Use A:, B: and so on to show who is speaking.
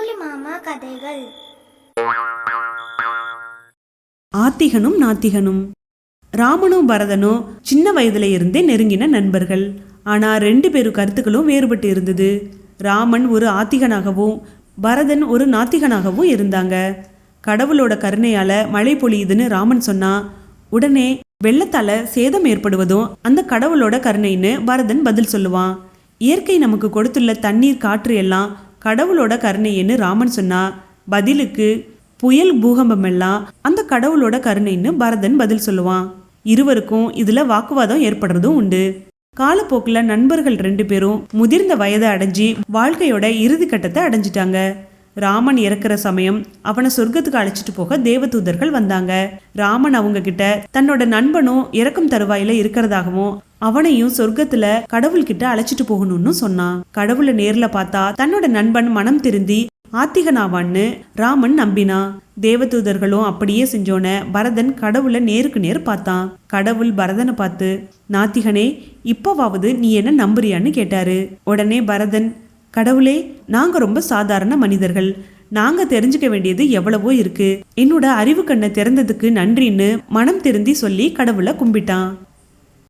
A: அம்புலி மாமா கதைகள்.
B: ஆத்திகனும் நாத்திகனும். ராமனும் பரதனும் சின்ன வயதுல இருந்தே நெருங்கின நண்பர்கள். ஆனா 2 பேரும் கருத்துக்களும் வேறுபட்டு இருந்தது. ராமன் ஒரு ஆத்திகனாகவும் பரதன் ஒரு நாத்திகனாகவும் இருந்தாங்க. கடவுளோட கருணையால மழை பொழியுதுன்னு ராமன் சொன்னா, உடனே வெள்ளத்தால சேதம் ஏற்படுவதும் அந்த கடவுளோட கருணைன்னு பரதன் பதில் சொல்லுவான். இயற்கை நமக்கு கொடுத்துள்ள தண்ணீர் காற்று எல்லாம் கடவுளோட கருணைன்னு ராமன் சொன்னா, பதிலுக்கு புயல் பூகம்பம் எல்லாம் அந்த கடவுளோட கருணைன்னு பரதன் பதில் சொல்லுவான். இருவருக்கும் இதுல வாக்குவாதம் ஏற்படுறதும் உண்டு. காலப்போக்குல நண்பர்கள் 2 பேரும் முதிர்ந்த வயதை அடைஞ்சி வாழ்க்கையோட இறுதி கட்டத்தை அடைஞ்சிட்டாங்க. ராமன் இறக்குற சமயம் அவனை சொர்க்கத்துக்கு அழைச்சிட்டு போக தேவதூதர்கள் வந்தாங்க. ராமன் அவங்க கிட்ட தன்னோட நண்பனும் இறக்கும் தருவாயில இருக்கிறதாகவும் அவனையும் சொர்க்கத்துல கடவுள்கிட்ட அழைச்சிட்டு போகணும்னு சொன்னான். கடவுளை நேர்ல பார்த்தா தன்னோட நண்பன் மனம் திருந்தி ஆத்திகனாவான்னு ராமன் நம்பினான். தேவதூதர்களும் அப்படியே செஞ்சோன பரதன் கடவுளை நேருக்கு நேர் பார்த்தான். கடவுள் பரதனை பார்த்து, நாத்திகனே, இப்பவாவது நீ என்ன நம்புறியான்னு கேட்டாரு. உடனே பரதன், கடவுளே, நாங்க ரொம்ப சாதாரண மனிதர்கள், நாங்க தெரிஞ்சுக்க வேண்டியது எவ்வளவோ இருக்கு, என்னோட அறிவு கண்ணை திறந்ததுக்கு நன்றின்னு மனம் திருந்தி சொல்லி கடவுளை கும்பிட்டான்.